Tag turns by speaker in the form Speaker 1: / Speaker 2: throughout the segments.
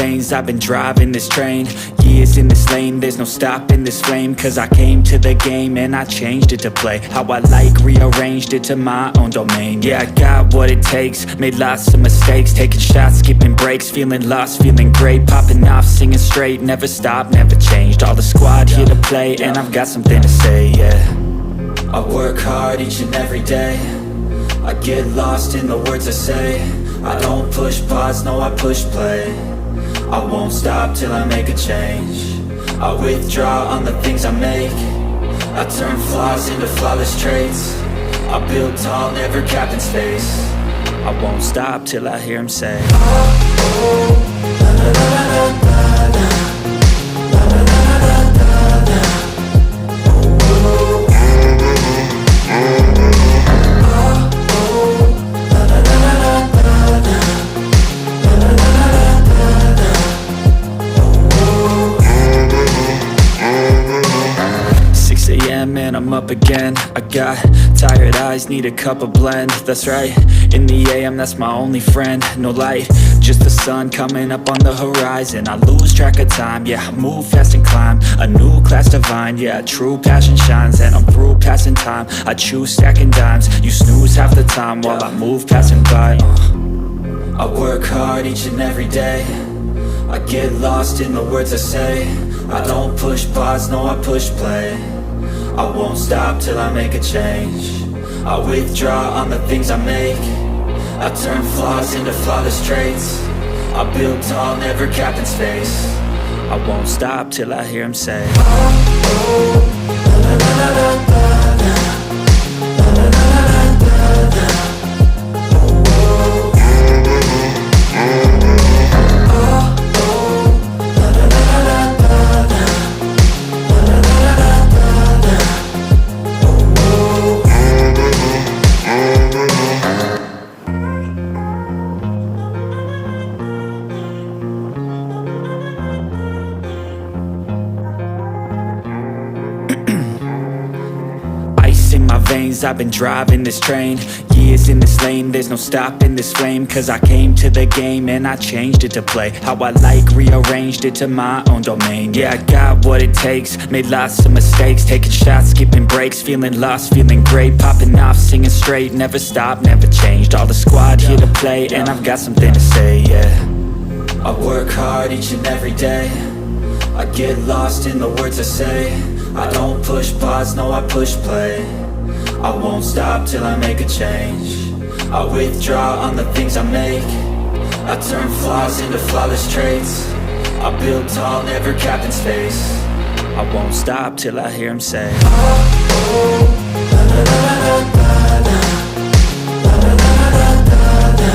Speaker 1: veins, I've been driving this train. Years in this lane, there's no stopping this flame. Cause I came to the game and I changed it to play how I like, rearranged it to my own domain. Yeah, I got what it takes, made lots of mistakes, taking shots, skipping breaks, feeling lost, feeling great, popping off, singing straight, never stopped, never changed. All the squad here to play and I've got something to say, yeah. I work hard each and every day, I get lost in the words I say. I don't push pause, no I push play. I won't stop till I make a change. I withdraw on the things I make. I turn flaws into flawless traits. I build tall, never capped in space. I won't stop till I hear him say, oh, oh, la, la, la, la, la, la, la, la, la, la, la, la. And I'm up again. I got tired eyes, need a cup of blend. That's right, in the AM, that's my only friend. No light, just the sun coming up on the horizon. I lose track of time, yeah, I move fast and climb a new class divine, yeah, true passion shines. And I'm through passing time, I choose stacking dimes. You snooze half the time while I move passing by. I work hard each and every day, I get lost in the words I say. I don't push pause, no I push play. I won't stop till I make a change. I withdraw on the things I make. I turn flaws into flawless traits. I build tall, never capped in space. I won't stop till I hear him say, oh, oh, la, la, la, la, la, la, la, la, la, la, la, la. I've been driving this train, years in this lane, there's no stopping this flame. Cause I came to the game and I changed it to play how I like, rearranged it to my own domain. Yeah, I got what it takes, made lots of mistakes, taking shots, skipping breaks, feeling lost, feeling great, popping off, singing straight, never stopped, never changed. All the squad here to play and I've got something to say, yeah. I work hard each and every day, I get lost in the words I say. I don't push pause, no I push play. I won't stop till I make a change. I withdraw on the things I make. I turn flaws into flawless traits. I build tall, never capped in space. I won't stop till I hear him say, oh, oh, la, la, la, la, la, la, la, la, la, la, la, la.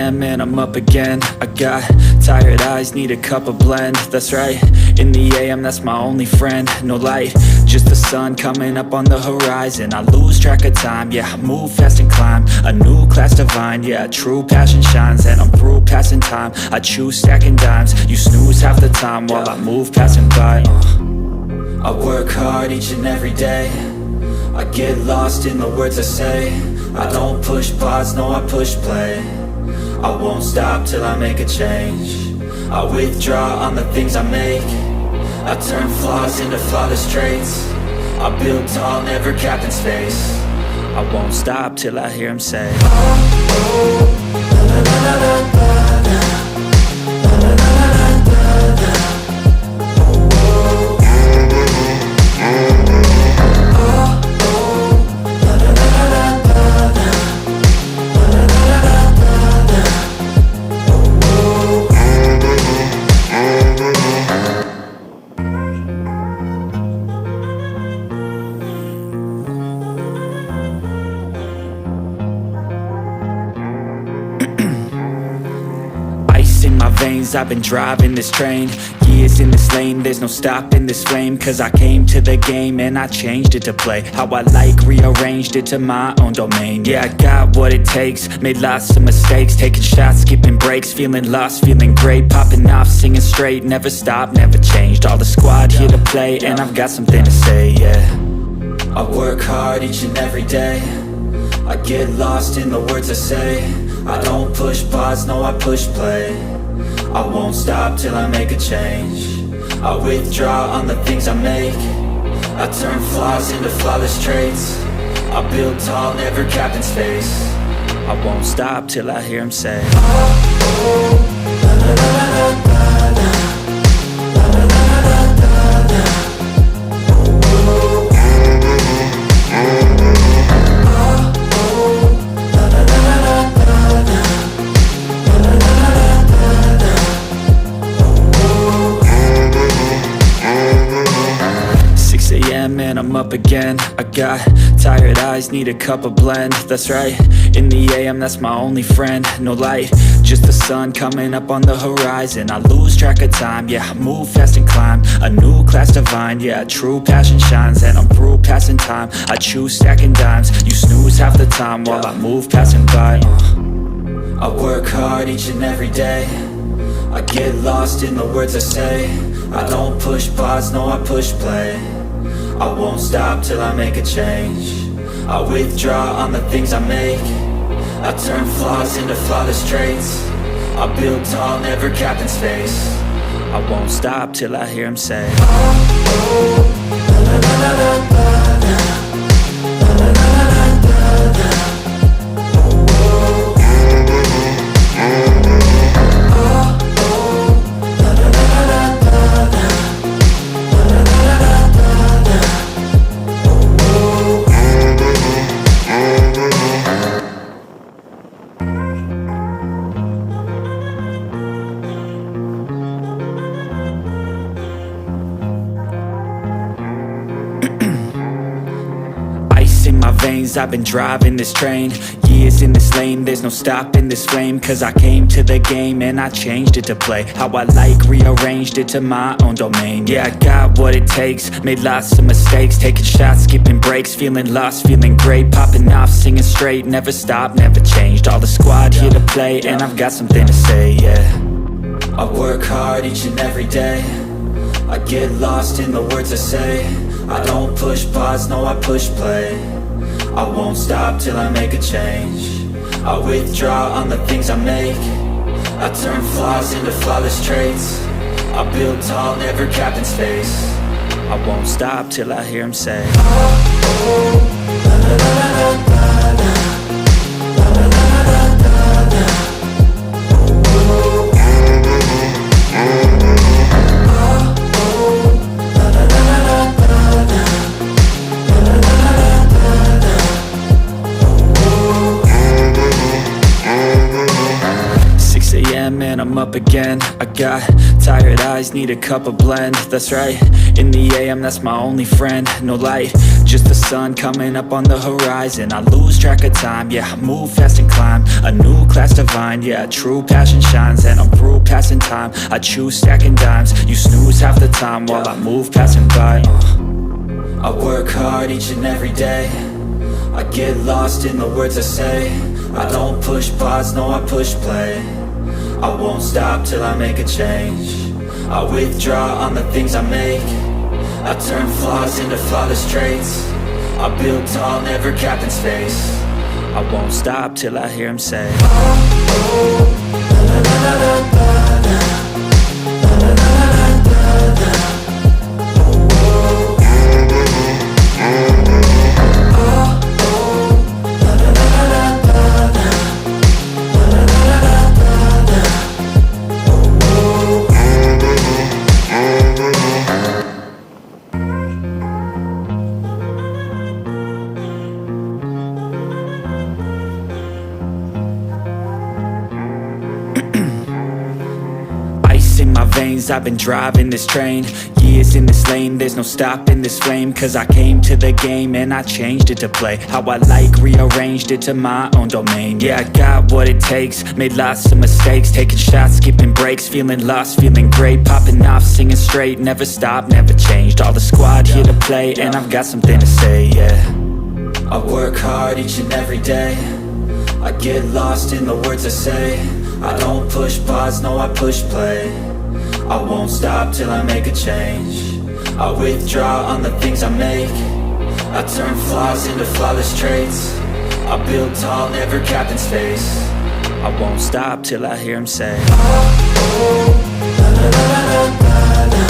Speaker 1: And I'm up again. I got tired eyes, need a cup of blend. That's right, in the AM, that's my only friend. No light, just the sun coming up on the horizon. I lose track of time, yeah, I move fast and climb a new class divine, yeah, true passion shines. And I'm through passing time, I choose stacking dimes. You snooze half the time while I move passing by. I work hard each and every day, I get lost in the words I say. I don't push pause, no I push play. I won't stop till I make a change. I withdraw on the things I make. I turn flaws into flawless traits. I build tall, never capped in space. I won't stop till I hear him say, oh, oh, la, la, la, la, la, la, la, la, la, la, la, la. I've been driving this train, Years in this lane, there's no stopping this flame. Cause I came to the game and I changed it to play how I like, rearranged it to my own domain. Yeah, I got what it takes, made lots of mistakes, taking shots, skipping breaks, feeling lost, feeling great, popping off, singing straight, never stopped, never changed. All the squad here to play, and I've got something to say, yeah. I work hard each and every day, I get lost in the words I say. I don't push pause, no, I push play. I won't stop till I make a change. I withdraw on the things I make. I turn flaws into flawless traits. I build tall, never capped in space. I won't stop till I hear him say, oh, oh, la, la, la, la, la, la, la, la, la, la, la, la, la. And I'm up again. I got tired eyes, need a cup of blend. That's right, in the AM, that's my only friend. No light, just the sun coming up on the horizon. I lose track of time, yeah, I move fast and climb a new class divine, yeah, true passion shines. And I'm through passing time, I choose stacking dimes. You snooze half the time while I move passing by. I work hard each and every day, I get lost in the words I say. I don't push pause, no, I push play. I won't stop till I make a change. I withdraw on the things I make. I turn flaws into flawless traits. I build tall, never capped in space. I won't stop till I hear him say, oh, oh, la, la, la, la, la, la, la, la, la, la, la, la. I've been driving this train, years in this lane, there's no stopping this flame. Cause I came to the game and I changed it to play how I like, rearranged it to my own domain. Yeah, I got what it takes, made lots of mistakes, taking shots, skipping breaks, feeling lost, feeling great, popping off, singing straight, never stopped, never changed. All the squad here to play, and I've got something to say, yeah. I work hard each and every day, I get lost in the words I say. I don't push pause, no, I push play. I won't stop till I make a change. I withdraw on the things I make. I turn flaws into flawless traits. I build tall, never capped in space. I won't stop till I hear him say, oh, oh, la, la, la, la, la, la, la, la, la, la, la, la. And I'm up again. I got tired eyes, need a cup of blend. That's right, in the AM, that's my only friend. No light, just the sun coming up on the horizon. I lose track of time, yeah, I move fast and climb a new class divine, yeah, true passion shines. And I'm through passing time, I choose stacking dimes. You snooze half the time while I move passing by. I work hard each and every day, I get lost in the words I say. I don't push pause, no, I push play. I won't stop till I make a change. I withdraw on the things I make. I turn flaws into flawless traits. I build tall, never capped in space. I won't stop till I hear him say, oh, oh, la, la, la, la, la, la, la, la, la, la, la, la. I've been driving this train, is in this lane, there's no stopping this flame. Cause I came to the game and I changed it to play how I like, rearranged it to my own domain. Yeah, I got what it takes, made lots of mistakes, taking shots, skipping breaks, feeling lost, feeling great, popping off, singing straight, never stopped, never changed. All the squad here to play, and I've got something to say, yeah. I work hard each and every day, I get lost in the words I say. I don't push pause, no I push play. I won't stop till I make a change. I withdraw on the things I make. I turn flaws into flawless traits. I build tall, never capped in space. I won't stop till I hear him say, oh, oh, la, la, la, la, la, la.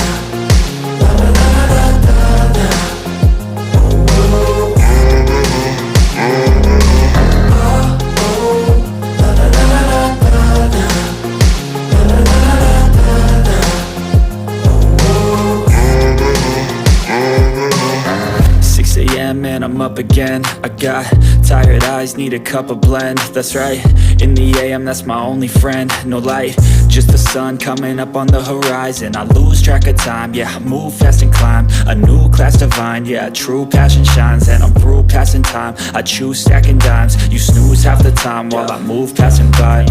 Speaker 1: And I'm up again, I got tired eyes, need a cup of blend. That's right, in the AM, that's my only friend. No light, just the sun coming up on the horizon. I lose track of time, yeah, I move fast and climb a new class divine, yeah, true passion shines. And I'm through passing time, I choose stacking dimes. You snooze half the time while I move passing by.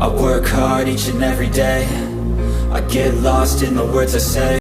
Speaker 1: I work hard each and every day, I get lost in the words I say.